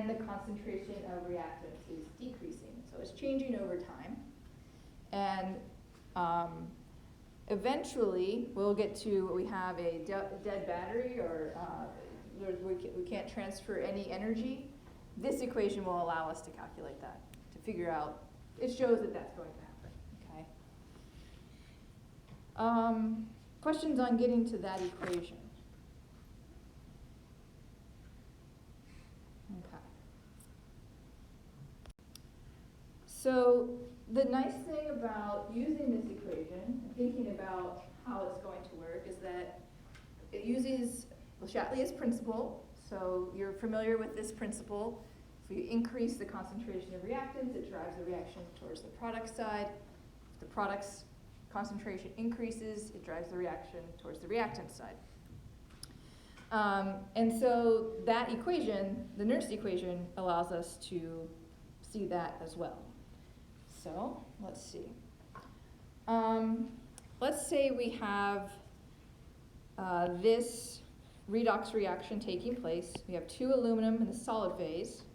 and the concentration of reactants is decreasing. So it's changing over time. And eventually, we'll get to, we have a dead battery, or we can't transfer any energy. This equation will allow us to calculate that, to figure out, it shows that that's going to happen, okay? Questions on getting to that equation? Okay. So the nice thing about using this equation and thinking about how it's going to work is that it uses Le Chatelier's principle. So you're familiar with this principle. If you increase the concentration of reactants, it drives the reaction towards the product side. If the product's concentration increases, it drives the reaction towards the reactant side. And so that equation, the Nernst equation, allows us to see that as well. So let's see. Let's say we have this redox reaction taking place. We have 2 aluminum in the solid phase,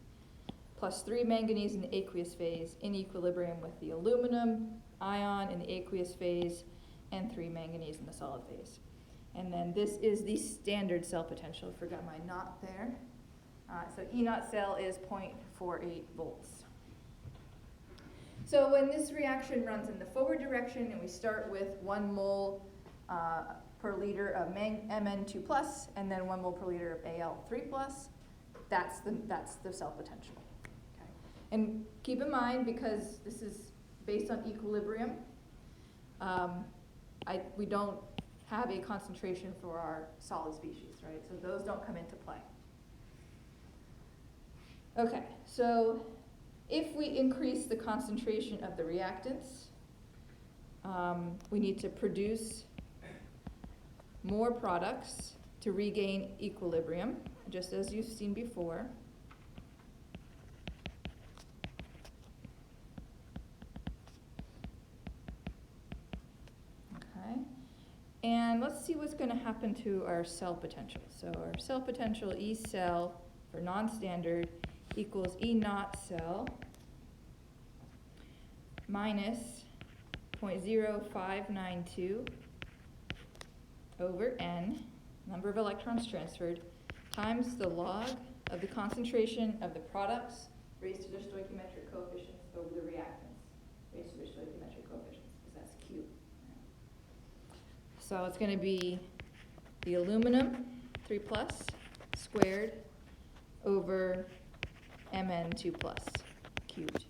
plus 3 manganese in the aqueous phase, in equilibrium with the aluminum ion in the aqueous phase, and 3 manganese in the solid phase. And then this is the standard cell potential. Forgot my naught there. So E naught cell is 0.48 volts. So when this reaction runs in the forward direction, and we start with 1 mole per liter of Mn2 plus, and then 1 mole per liter of Al3 plus, that's the cell potential. Okay. And keep in mind, because this is based on equilibrium, we don't have a concentration for our solid species, right? So those don't come into play. Okay, so if we increase the concentration of the reactants, we need to produce more products to regain equilibrium, just as you've seen before. Okay, and let's see what's going to happen to our cell potential. So our cell potential, E cell for non-standard, equals E naught cell minus 0.0592 over N, number of electrons transferred, times the log of the concentration of the products raised to their stoichiometric coefficients over the reactants raised to their stoichiometric coefficients, because that's Q. So it's going to be the aluminum 3 plus squared over Mn2 plus cubed.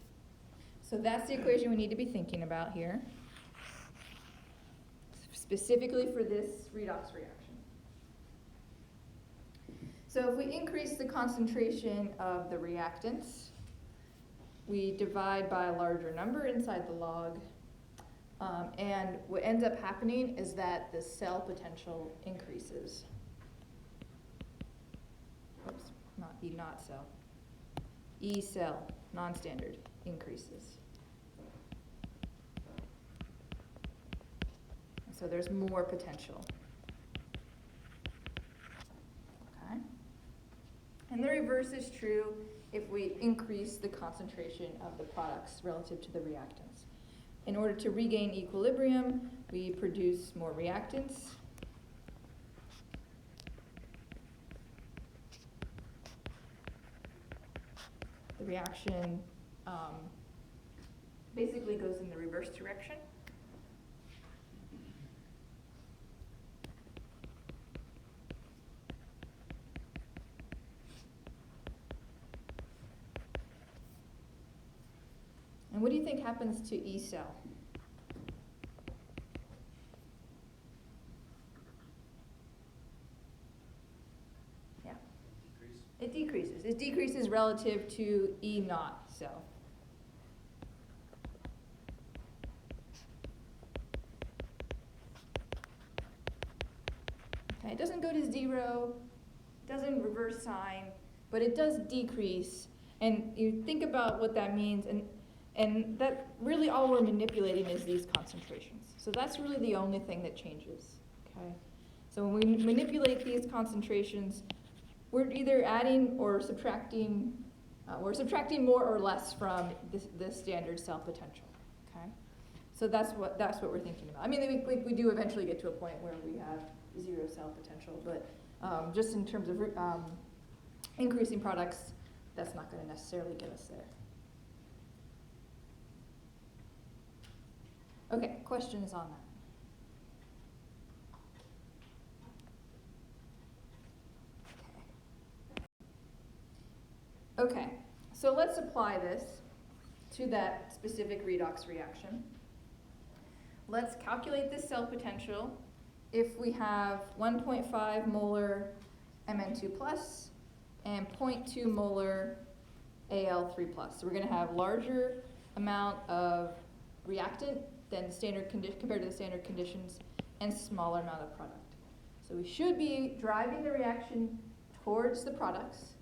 So that's the equation we need to be thinking about here, specifically for this redox reaction. So if we increase the concentration of the reactants, we divide by a larger number inside the log, and what ends up happening is that the cell potential increases. Oops, not E naught cell. E cell, non-standard, increases. So there's more potential. Okay. And the reverse is true if we increase the concentration of the products relative to the reactants. In order to regain equilibrium, we produce more reactants. The reaction basically goes in the reverse direction. And what do you think happens to E cell? Yeah. It decreases. It decreases relative to E naught cell. Okay, it doesn't go to 0, doesn't reverse sign, but it does decrease. And you think about what that means, and that really all we're manipulating is these concentrations. So that's really the only thing that changes, okay? So when we manipulate these concentrations, we're either adding or subtracting We're subtracting more or less from the standard cell potential, okay? So that's what we're thinking about. I mean, we do eventually get to a point where we have 0 cell potential, but just in terms of increasing products, that's not going to necessarily get us there. Okay, questions on that? Okay, so let's apply this to that specific redox reaction. Let's calculate this cell potential if we have 1.5 molar Mn2 plus and 0.2 molar Al3 plus. So we're going to have larger amount of reactant than standard compared to the standard conditions, and smaller amount of product. So we should be driving the reaction towards the products,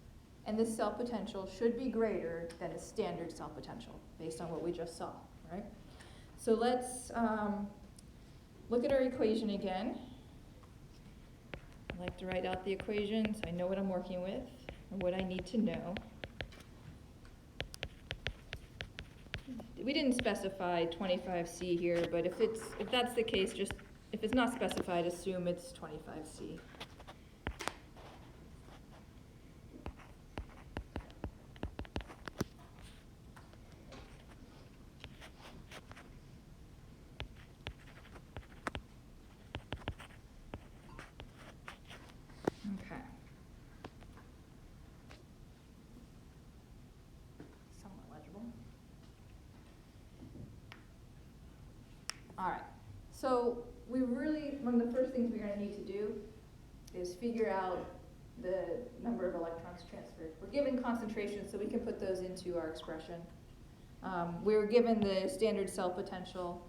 and this cell potential should be greater than the standard cell potential based on what we just saw, right? So let's look at our equation again. I like to write out the equation so I know what I'm working with and what I need to know. We didn't specify 25C here, but if that's the case, just if it's not specified, assume it's 25C. Okay. Somewhat legible. All right. So one of the first things we're going to need to do is figure out the number of electrons transferred. We're given concentrations, so we can put those into our expression. We're given the standard cell potential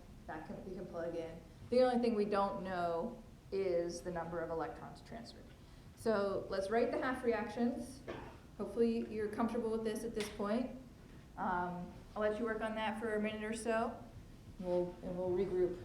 we can plug in. The only thing we don't know is the number of electrons transferred. So let's write the half reactions. Hopefully you're comfortable with this at this point. I'll let you work on that for a minute or so, and we'll regroup.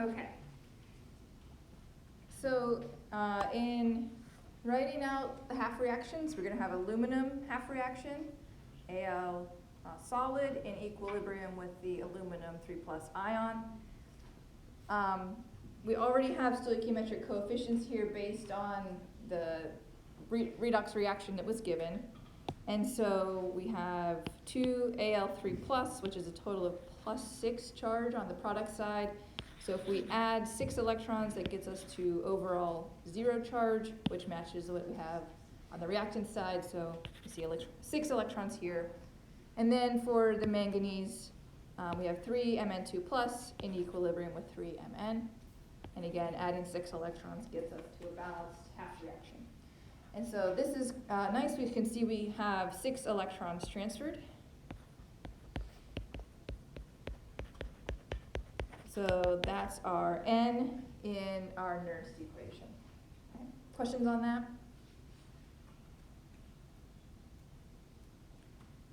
Okay. So in writing out the half reactions, we're going to have aluminum half reaction, Al solid in equilibrium with the aluminum 3+ ion. We already have stoichiometric coefficients here based on the redox reaction that was given. And so we have 2 Al3+, which is a total of +6 charge on the product side. So if we add 6 electrons, that gets us to overall 0 charge, which matches what we have on the reactant side. So you see 6 electrons here. And then for the manganese, we have 3 Mn2+ in equilibrium with 3 Mn. And again, adding 6 electrons gets us to a balanced half reaction. And so this is nice. We can see we have 6 electrons transferred. So that's our N in our Nernst equation. Okay. Questions on that?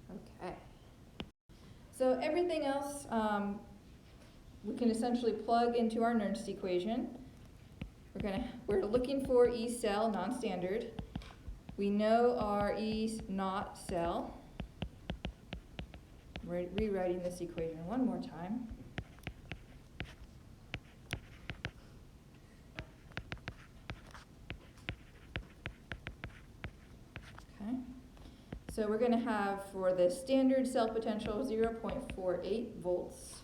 Okay. So everything else we can essentially plug into our Nernst equation. We're looking for E cell, non-standard. We know our E naught cell. Rewriting this equation one more time. Okay. So we're going to have for the standard cell potential 0.48 volts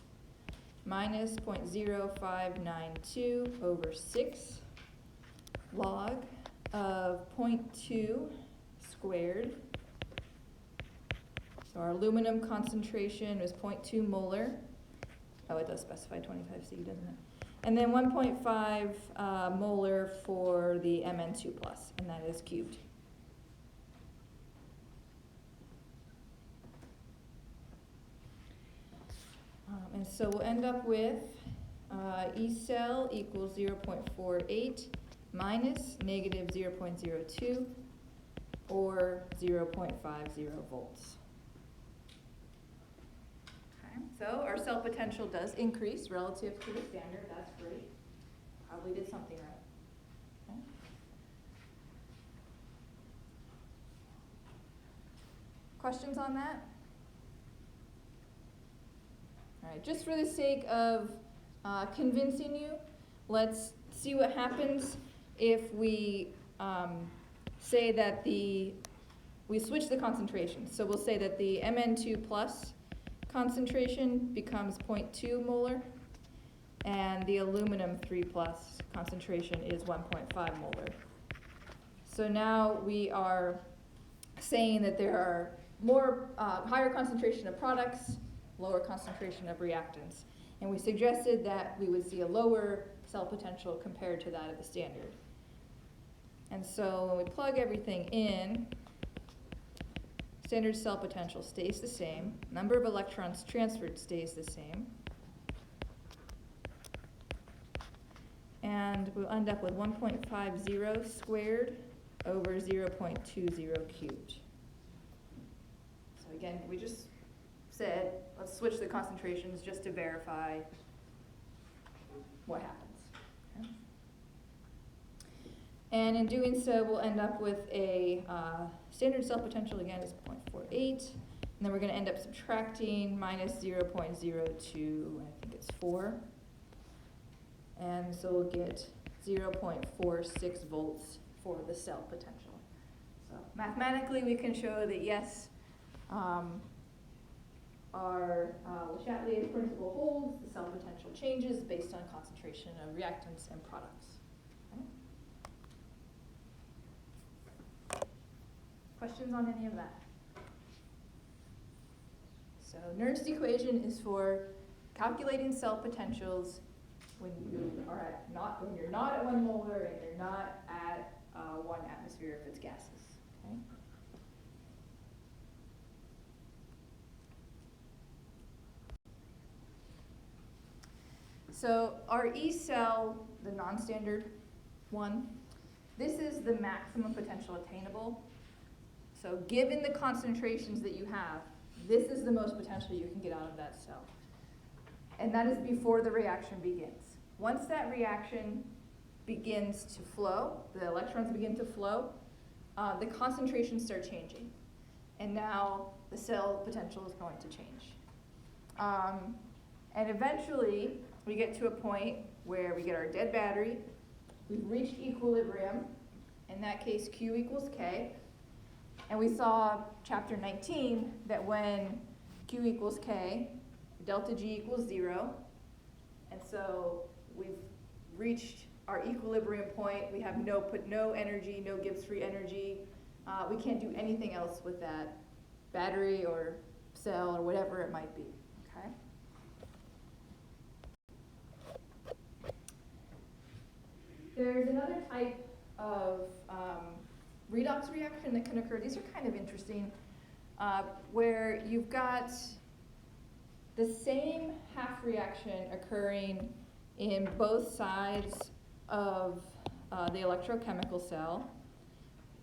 minus 0.0592 over 6 log of 0.2 squared. So our aluminum concentration is 0.2 molar. Oh, it does specify 25C, doesn't it? And then 1.5 molar for the Mn2+, and that is cubed. And so we'll end up with E cell equals 0.48 minus negative 0.02 or 0.50 volts. Okay, so our cell potential does increase relative to the standard. That's great. Probably did something right. Okay. Questions on that? All right, just for the sake of convincing you, let's see what happens if we say that we switch the concentration. So we'll say that the Mn2+ concentration becomes 0.2 molar, and the aluminum 3+ concentration is 1.5 molar. So now we are saying that there are more higher concentration of products, lower concentration of reactants. And we suggested that we would see a lower cell potential compared to that of the standard. And so when we plug everything in, standard cell potential stays the same. Number of electrons transferred stays the same. And we'll end up with 1.50 squared over 0.20 cubed. So again, we just said, let's switch the concentrations just to verify what happens. Okay. And in doing so, we'll end up with a standard cell potential, again, is 0.48. And then we're going to end up subtracting minus 0.02, I think it's 4. And so we'll get 0.46 volts for the cell potential. So mathematically, we can show that, yes, our Le Chatelier's principle holds, the cell potential changes based on concentration of reactants and products. Okay. Questions on any of that? So Nernst equation is for calculating cell potentials when you're not at 1 molar and you're not at 1 atmosphere if it's gases. Okay. So our E cell, the non-standard one, this is the maximum potential attainable. So given the concentrations that you have, this is the most potential you can get out of that cell. And that is before the reaction begins. Once that reaction begins to flow, the electrons begin to flow, the concentrations start changing. And now the cell potential is going to change. And eventually, we get to a point where we get our dead battery, we've reached equilibrium, in that case Q equals K, and we saw chapter 19 that when Q equals K, delta G equals 0, and so we've reached our equilibrium point, we have no energy, no Gibbs free energy, we can't do anything else with that battery or cell or whatever it might be, okay? There's another type of redox reaction that can occur. These are kind of interesting, where you've got the same half reaction occurring in both sides of the electrochemical cell.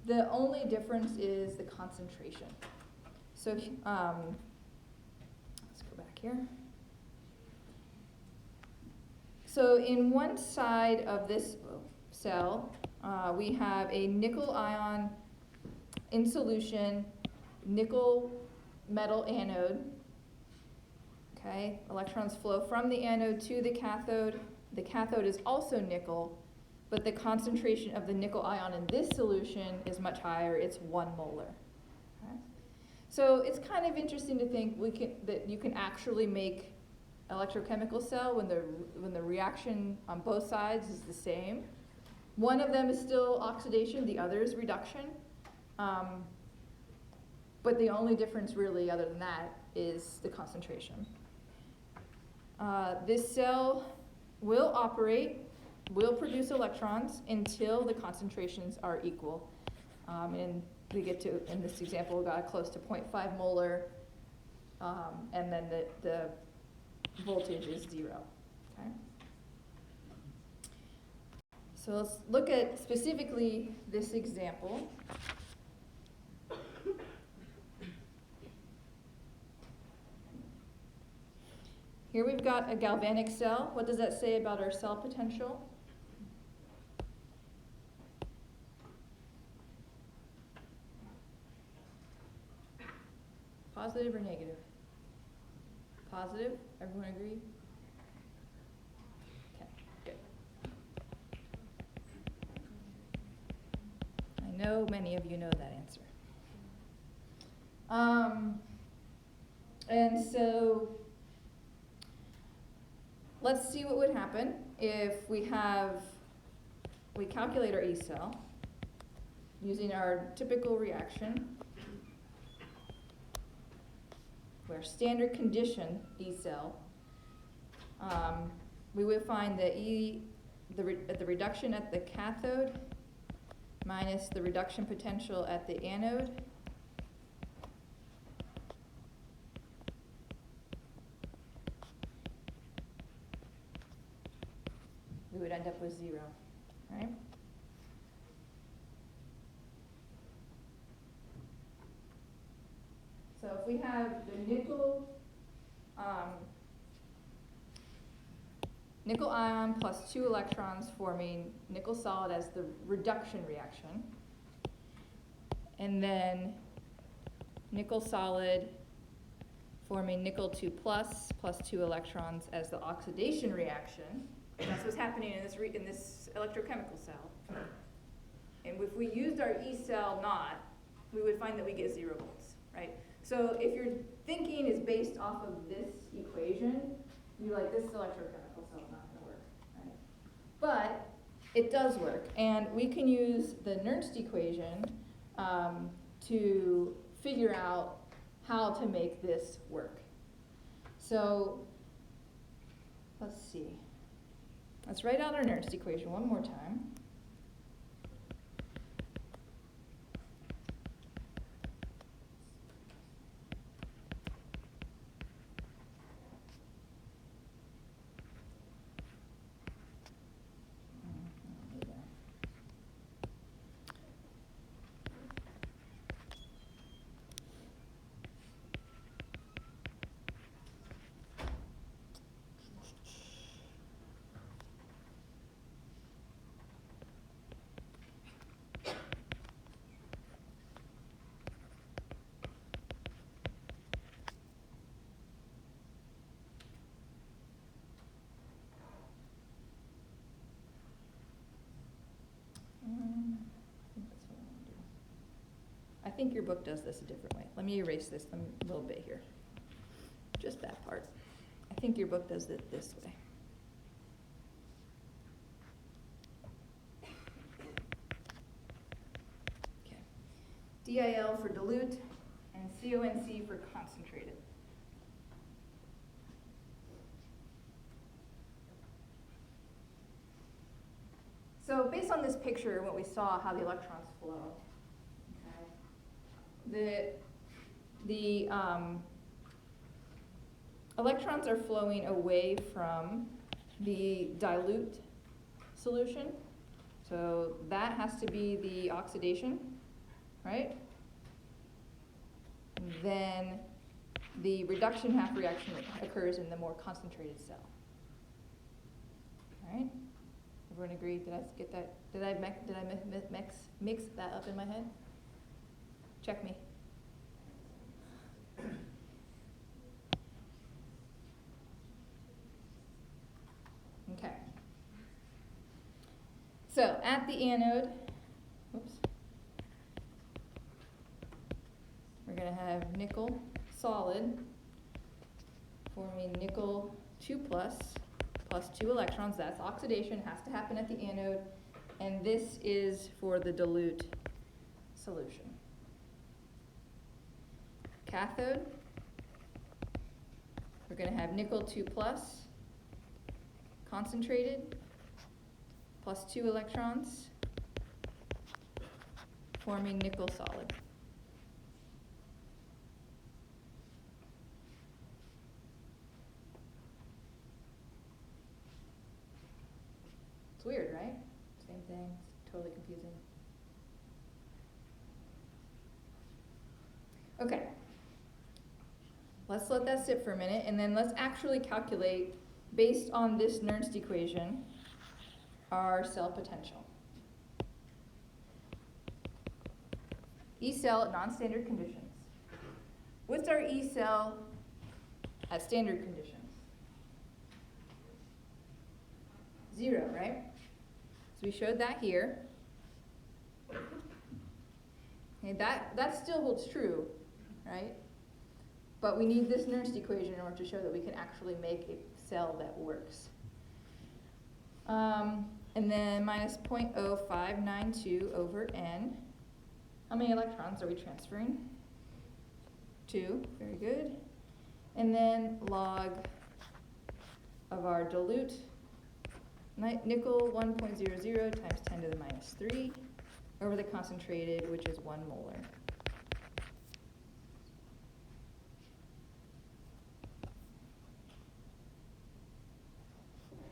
The only difference is the concentration. So let's go back here. So in one side of this cell, we have a nickel ion in solution, nickel metal anode. Okay, electrons flow from the anode to the cathode. The cathode is also nickel, but the concentration of the nickel ion in this solution is much higher. It's 1 molar. Okay? So it's kind of interesting to think that you can actually make electrochemical cell when the reaction on both sides is the same. One of them is still oxidation, the other is reduction. But the only difference really other than that is the concentration. This cell will operate, will produce electrons until the concentrations are equal. And we get to, in this example, we got close to 0.5 molar, and then the voltage is 0. Okay? So let's look at specifically this example. Here we've got a galvanic cell. What does that say about our cell potential? Positive or negative? Positive? Everyone agree? Okay, good. I know many of you know that answer. And so let's see what would happen if we calculate our E cell using our typical reaction, where standard condition E cell. We would find that the reduction at the cathode minus the reduction potential at the anode we would end up with 0, right? So if we have the nickel ion plus 2 electrons forming nickel solid as the reduction reaction, and then nickel solid forming nickel 2 plus 2 electrons as the oxidation reaction. That's what's happening in this electrochemical cell. And if we used our E cell not, we would find that we get 0 volts, right? So if your thinking is based off of this equation, you're like, this electrochemical cell is not going to work, right? But it does work, and we can use the Nernst equation to figure out how to make this work. So let's see. Let's write out our Nernst equation one more time. I think your book does this a different way. Let me erase this a little bit here. Just that part. I think your book does it this way. Okay. DIL for dilute and CONC for concentrated. So based on this picture, what we saw, how the electrons flow, okay, the electrons are flowing away from the dilute solution. So that has to be the oxidation, right? And then the reduction half reaction occurs in the more concentrated cell. Everyone agree? Did I get that? Did I mix that up in my head? Check me. Okay. So at the anode, whoops, we're going to have nickel solid forming nickel 2 plus 2 electrons. That's oxidation, has to happen at the anode. And this is for the dilute solution. Cathode, we're going to have nickel 2 plus concentrated plus 2 electrons forming nickel solid. It's weird, right? Same thing, it's totally confusing. Okay, let's let that sit for a minute, and then let's actually calculate, based on this Nernst equation, our cell potential. E cell at non-standard conditions. What's our E cell at standard conditions? 0, right? So we showed that here. Okay, that still holds true, right? But we need this Nernst equation in order to show that we can actually make a cell that works. And then minus 0.0592 over n. How many electrons are we transferring? 2, very good. And then log of our dilute nickel 1.00 times 10 to the minus 3 over the concentrated, which is 1 molar.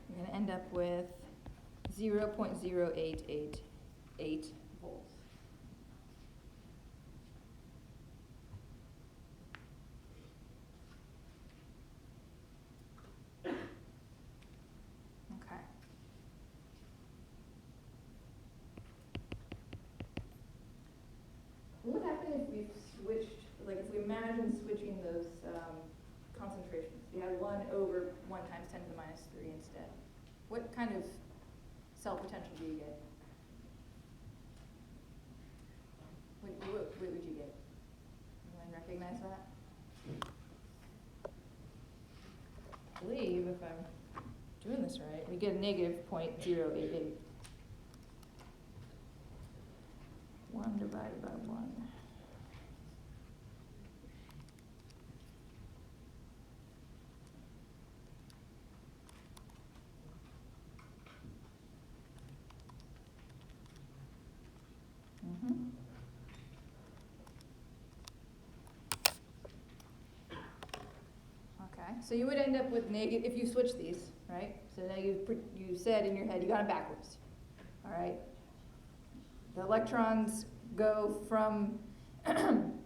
We're going to end up with 0.0888 volts. Okay. What would happen if we switched, like if we imagine switching those concentrations? You had 1 over 1 times 10 to the minus 3 instead. What kind of cell potential do you get? What would you get? Anyone recognize that? I believe, if I'm doing this right, we get a negative 0.088. 1 divided by 1. Okay, so you would end up with negative, if you switch these, right? So now you said in your head, you got it backwards, all right? The electrons go from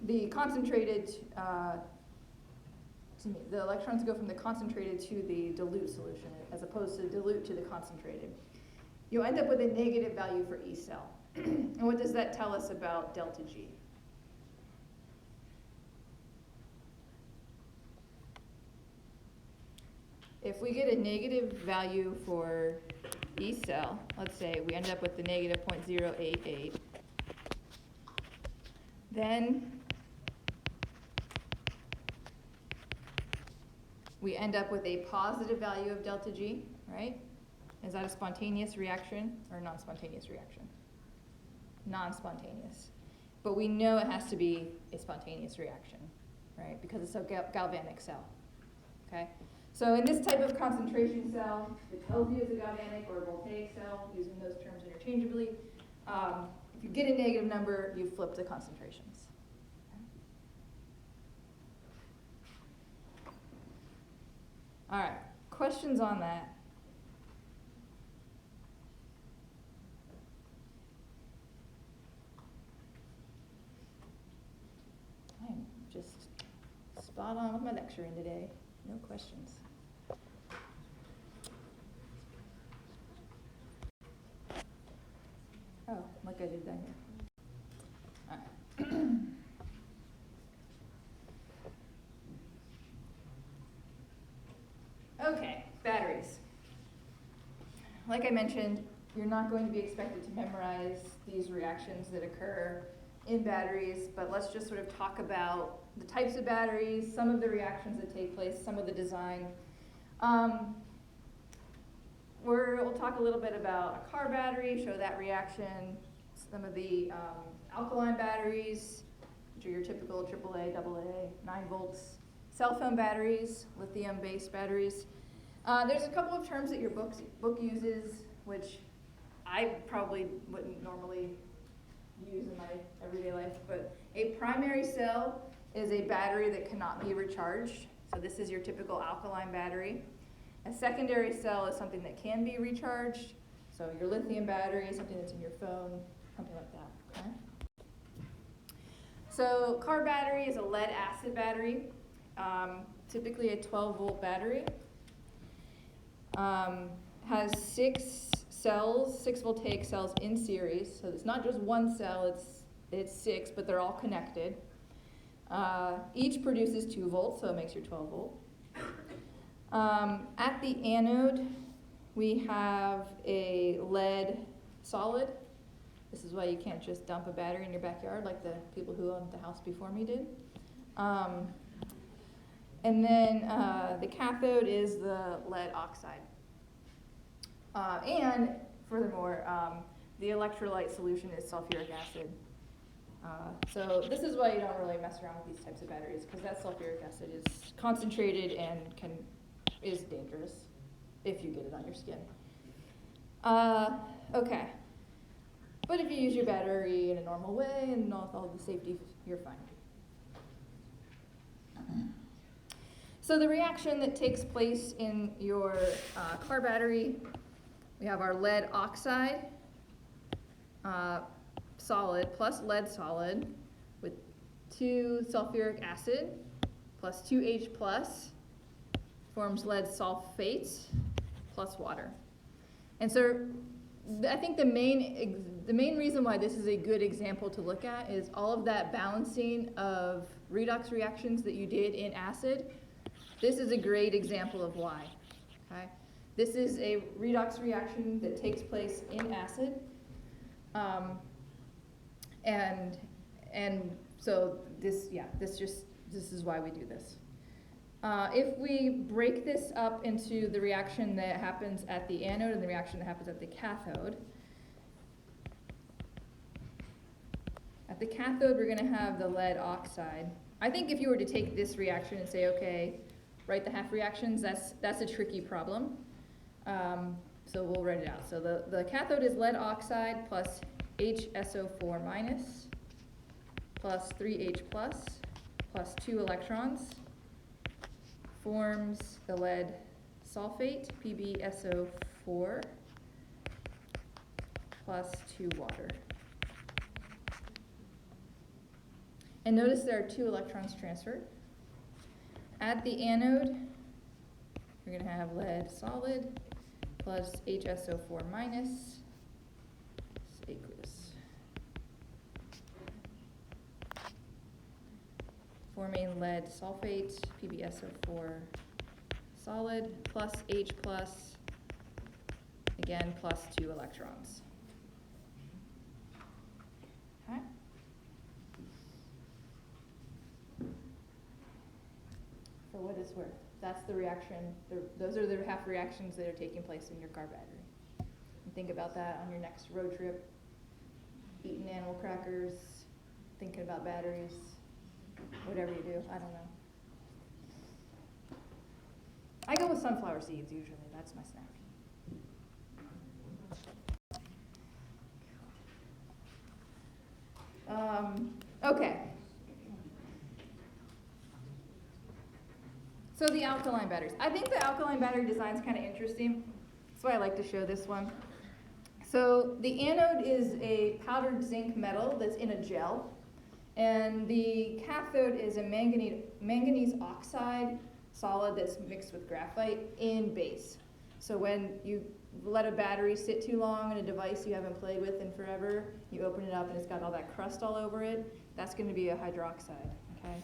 the concentrated, the electrons go from the concentrated to the dilute solution, as opposed to dilute to the concentrated. You end up with a negative value for E cell. And what does that tell us about delta G? If we get a negative value for E cell, let's say we end up with the negative 0.088, then we end up with a positive value of delta G, right? Is that a spontaneous reaction or a non-spontaneous reaction? Non-spontaneous. But we know it has to be a spontaneous reaction, right? Because it's a galvanic cell, okay? So in this type of concentration cell, it tells you it's a galvanic or a voltaic cell, using those terms interchangeably. If you get a negative number, you flip the concentrations. All right, questions on that? I'm just spot on with my lecturing today. No questions. I did that here. All right. Okay, batteries. Like I mentioned, you're not going to be expected to memorize these reactions that occur in batteries, but let's just sort of talk about the types of batteries, some of the reactions that take place, some of the design. We'll talk a little bit about a car battery, show that reaction, some of the alkaline batteries, which are your typical AAA, AA, 9 volts, cell phone batteries, lithium-based batteries. There's a couple of terms that your book uses, which I probably wouldn't normally use in my everyday life, but a primary cell is a battery that cannot be recharged. So this is your typical alkaline battery. A secondary cell is something that can be recharged. So your lithium battery is something that's in your phone, something like that, okay? So car battery is a lead acid battery, typically a 12-volt battery. Has 6 cells, 6 voltaic cells in series. So it's not just one cell, it's 6, but they're all connected. Each produces 2 volts, so it makes your 12 volt. At the anode, we have a lead solid. This is why you can't just dump a battery in your backyard like the people who owned the house before me did. And then the cathode is the lead oxide. And furthermore, the electrolyte solution is sulfuric acid. So this is why you don't really mess around with these types of batteries, because that sulfuric acid is concentrated and is dangerous if you get it on your skin. Okay. But if you use your battery in a normal way and with all the safety, you're fine. So the reaction that takes place in your car battery, we have our lead oxide solid plus lead solid with 2 sulfuric acid plus 2H plus forms lead sulfate plus water. And so I think the main reason why this is a good example to look at is all of that balancing of redox reactions that you did in acid. This is a great example of why. Okay? This is a redox reaction that takes place in acid. And so this is why we do this. If we break this up into the reaction that happens at the anode and the reaction that happens at the cathode, we're going to have the lead oxide. I think if you were to take this reaction and say, okay, write the half reactions, that's a tricky problem. So we'll write it out. So the cathode is lead oxide plus HSO4 minus plus 3H plus 2 electrons forms the lead sulfate, PbSO4, plus 2 water. And notice there are 2 electrons transferred. At the anode, we're going to have lead solid plus HSO4 minus aqueous, forming lead sulfate, PbSO4 solid plus H plus, again, plus 2 electrons. Okay. For what it's worth, that's the reaction. Those are the half reactions that are taking place in your car battery. And think about that on your next road trip, eating animal crackers, thinking about batteries, whatever you do, I don't know. I go with sunflower seeds usually, that's my snack. Okay. So the alkaline batteries. I think the alkaline battery design is kind of interesting. That's why I like to show this one. So the anode is a powdered zinc metal that's in a gel. And the cathode is a manganese oxide solid that's mixed with graphite in base. So when you let a battery sit too long in a device you haven't played with in forever, you open it up and it's got all that crust all over it, that's going to be a hydroxide, okay?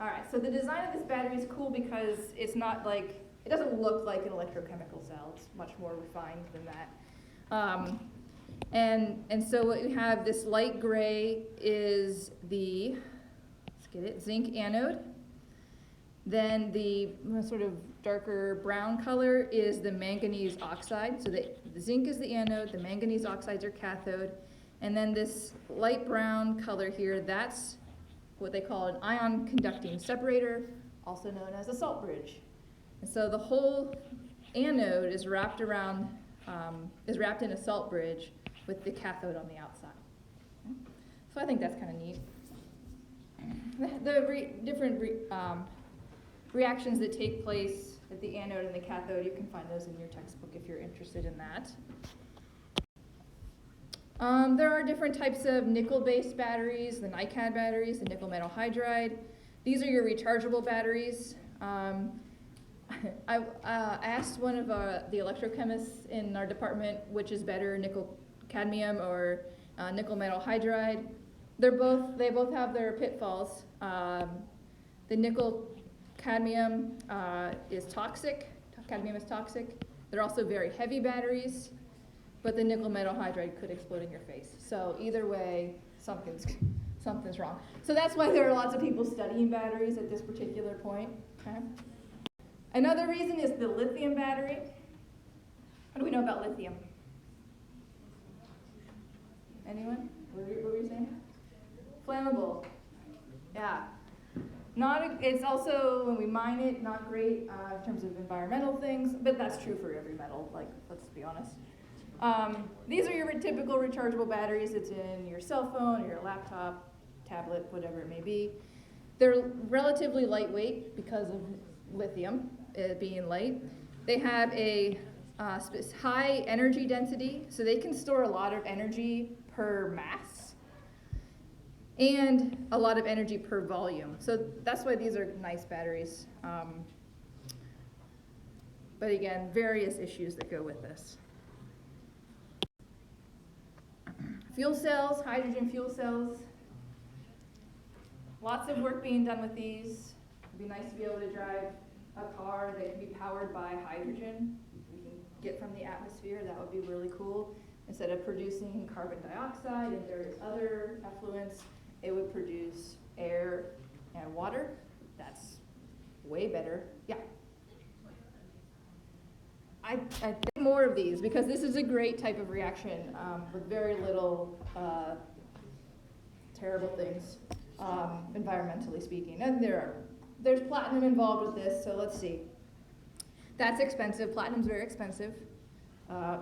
All right, so the design of this battery is cool because it's not like, it doesn't look like an electrochemical cell. It's much more refined than that. And so what we have, this light gray is the, let's get it, zinc anode. Then the sort of darker brown color is the manganese oxide. So the zinc is the anode, the manganese oxides are cathode. And then this light brown color here, that's what they call an ion conducting separator, also known as a salt bridge. And so the whole anode is wrapped around, is wrapped in a salt bridge with the cathode on the outside. Okay? So I think that's kind of neat. The different reactions that take place at the anode and the cathode, you can find those in your textbook if you're interested in that. There are different types of nickel-based batteries, the NiCad batteries, the nickel metal hydride. These are your rechargeable batteries. I asked one of the electrochemists in our department which is better, nickel cadmium or nickel metal hydride. They both have their pitfalls. The nickel cadmium is toxic. Cadmium is toxic. They're also very heavy batteries, but the nickel metal hydride could explode in your face. So either way, something's wrong. So that's why there are lots of people studying batteries at this particular point. Okay? Another reason is the lithium battery. What do we know about lithium? Anyone? What were you saying? Flammable. Yeah. It's also, when we mine it, not great in terms of environmental things, but that's true for every metal, like, let's be honest. These are your typical rechargeable batteries. It's in your cell phone or your laptop, tablet, whatever it may be. They're relatively lightweight because of lithium being light. They have a high energy density, so they can store a lot of energy per mass and a lot of energy per volume. So that's why these are nice batteries. But again, various issues that go with this. Fuel cells, hydrogen fuel cells. Lots of work being done with these. It'd be nice to be able to drive a car that can be powered by hydrogen we can get from the atmosphere. That would be really cool. Instead of producing carbon dioxide and various other effluents, it would produce air and water. That's way better. Yeah. I think more of these because this is a great type of reaction with very little terrible things, environmentally speaking. And there's platinum involved with this, so let's see. That's expensive. Platinum's very expensive.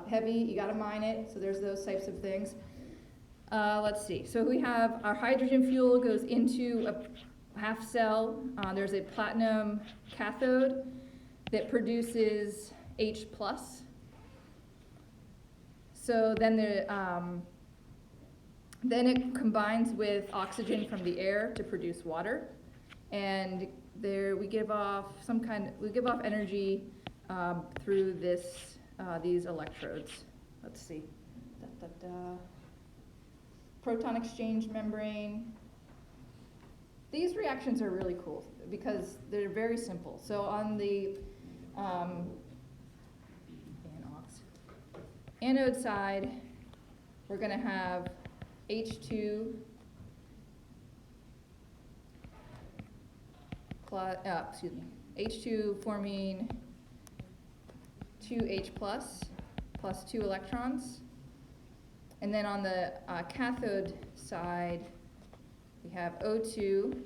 Heavy, you gotta mine it, so there's those types of things. Let's see. So we have our hydrogen fuel goes into a half cell. There's a platinum cathode that produces H+. So then it combines with oxygen from the air to produce water, and we give off energy through these electrodes. Let's see. Proton exchange membrane. These reactions are really cool because they're very simple. So on the anode side, we're going to have H2 H2 forming 2H plus 2 electrons. And then on the cathode side, we have O2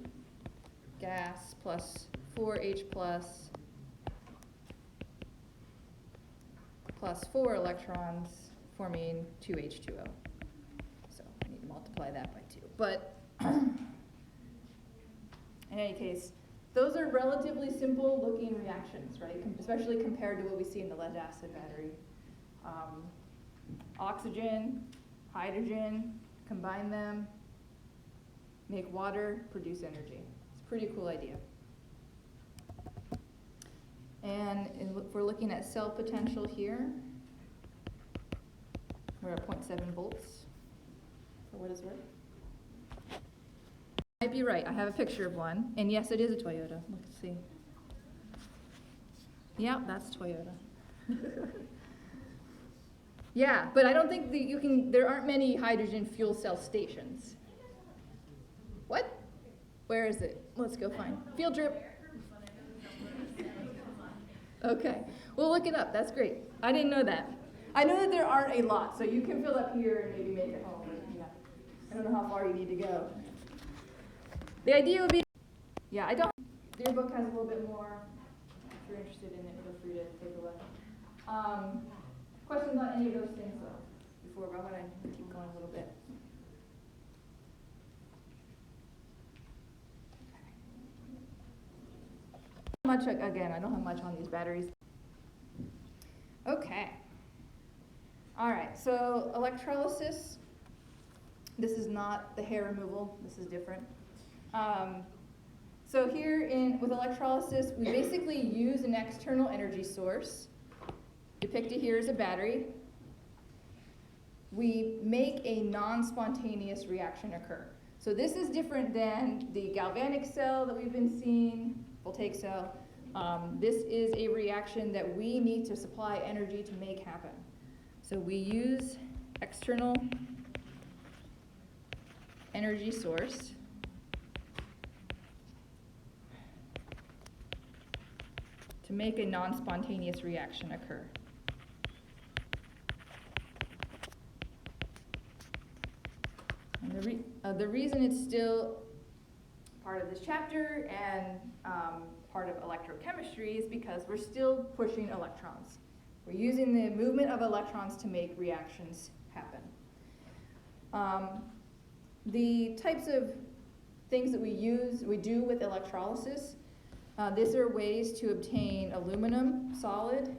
gas plus 4H plus 4 electrons forming 2H2O. So I need to multiply that by 2. But in any case, those are relatively simple looking reactions, right? Especially compared to what we see in the lead acid battery. Oxygen, hydrogen, combine them, make water, produce energy. It's a pretty cool idea. And if we're looking at cell potential here, we're at 0.7 volts, for what it's worth. I might be right, I have a picture of one, and yes, it is a Toyota. Let's see. Yeah, that's Toyota. Yeah, but I don't think that there aren't many hydrogen fuel cell stations. What? Where is it? Let's go find. Field trip. Okay, we'll look it up. That's great. I didn't know that. I know that there aren't a lot, so you can fill up here and maybe make it home. Yeah. I don't know how far you need to go. The idea would be, yeah, I don't. Your book has a little bit more. If you're interested in it, feel free to take a look. Questions on any of those things though? Before I'm going to keep going a little bit. Much again, I don't have much on these batteries. Okay. All right, so electrolysis. This is not the hair removal. This is different. So here with electrolysis, we basically use an external energy source, depicted here as a battery. We make a non-spontaneous reaction occur. So this is different than the galvanic cell that we've been seeing, voltaic cell. This is a reaction that we need to supply energy to make happen. So we use external energy source to make a non-spontaneous reaction occur. And the reason it's still part of this chapter and part of electrochemistry is because we're still pushing electrons. We're using the movement of electrons to make reactions happen. The types of things that we do with electrolysis, these are ways to obtain aluminum solid.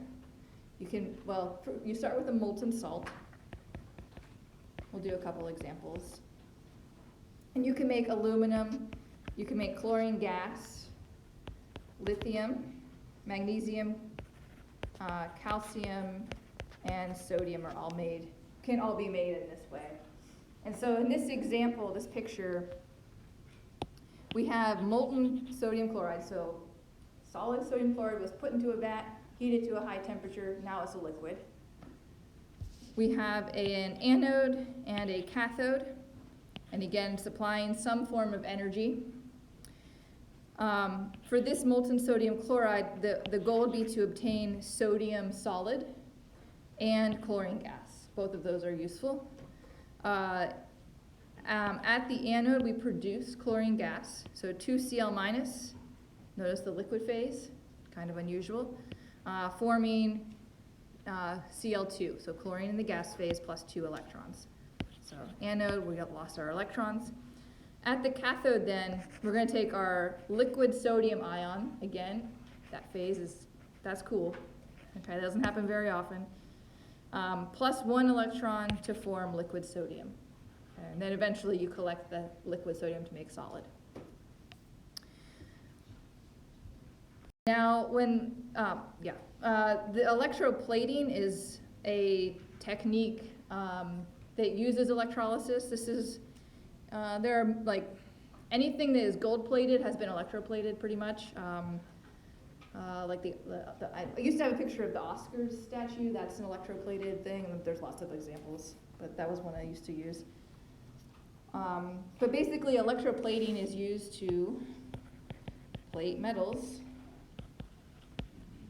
You start with a molten salt. We'll do a couple examples. And you can make aluminum, you can make chlorine gas, lithium, magnesium, calcium, and sodium can all be made in this way. And so in this example, this picture, we have molten sodium chloride. So solid sodium chloride was put into a vat, heated to a high temperature, now it's a liquid. We have an anode and a cathode, and again, supplying some form of energy. For this molten sodium chloride, the goal would be to obtain sodium solid and chlorine gas. Both of those are useful. At the anode, we produce chlorine gas, so 2Cl-. Notice the liquid phase, kind of unusual, forming Cl2, so chlorine in the gas phase plus 2 electrons. So anode, we lost our electrons. At the cathode then, we're going to take our liquid sodium ion, again, that phase that's cool. Okay, that doesn't happen very often. Plus 1 electron to form liquid sodium. And then eventually you collect the liquid sodium to make solid. Now, the electroplating is a technique that uses electrolysis. This is, there are anything that is gold plated has been electroplated pretty much. I used to have a picture of the Oscars statue. That's an electroplated thing. And there's lots of examples, but that was one I used to use. But basically, electroplating is used to plate metals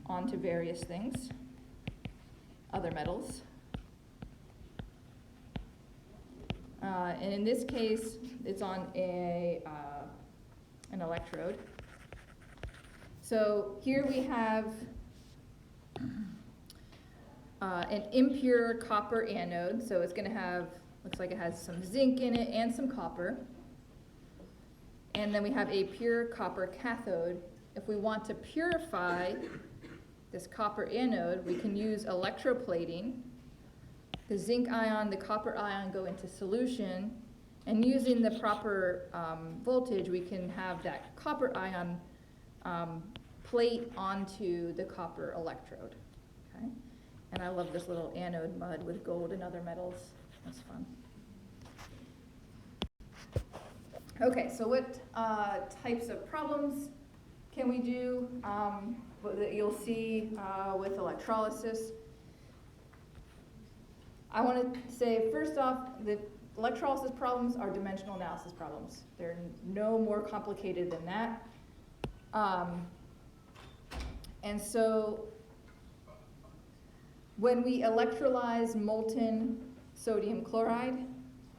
onto various things, other metals. And in this case, it's on an electrode. So here we have an impure copper anode. So it's going to have, looks like it has some zinc in it and some copper. And then we have a pure copper cathode. If we want to purify this copper anode, we can use electroplating. The zinc ion, the copper ion go into solution, and using the proper voltage, we can have that copper ion plate onto the copper electrode, okay? And I love this little anode mud with gold and other metals. That's fun. Okay, so what types of problems can we do that you'll see with electrolysis? I want to say, first off, the electrolysis problems are dimensional analysis problems. They're no more complicated than that. And so when we electrolyze molten sodium chloride,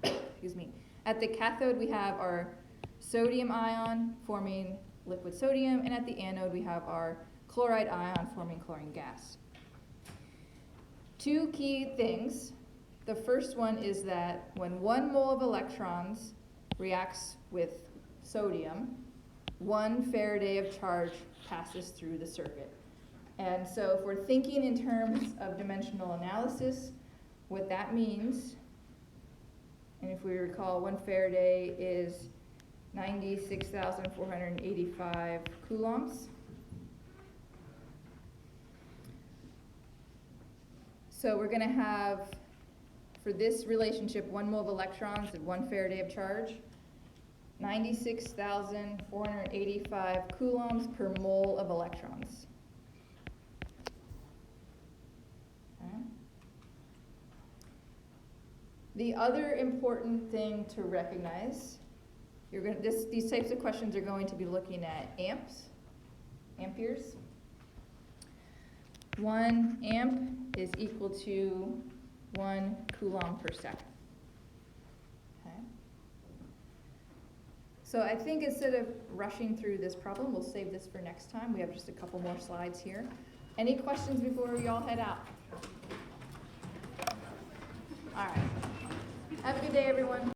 excuse me, at the cathode we have our sodium ion forming liquid sodium, and at the anode we have our chloride ion forming chlorine gas. Two key things. The first one is that when 1 mole of electrons reacts with sodium, 1 Faraday of charge passes through the circuit. And so if we're thinking in terms of dimensional analysis, what that means, and if we recall, 1 Faraday is 96,485 coulombs. So we're going to have, for this relationship, 1 mole of electrons and 1 Faraday of charge, 96,485 coulombs per mole of electrons. Okay. The other important thing to recognize, these types of questions are going to be looking at amperes. 1 amp is equal to 1 coulomb per second. Okay. So I think instead of rushing through this problem, we'll save this for next time. We have just a couple more slides here. Any questions before we all head out? All right. Have a good day, everyone.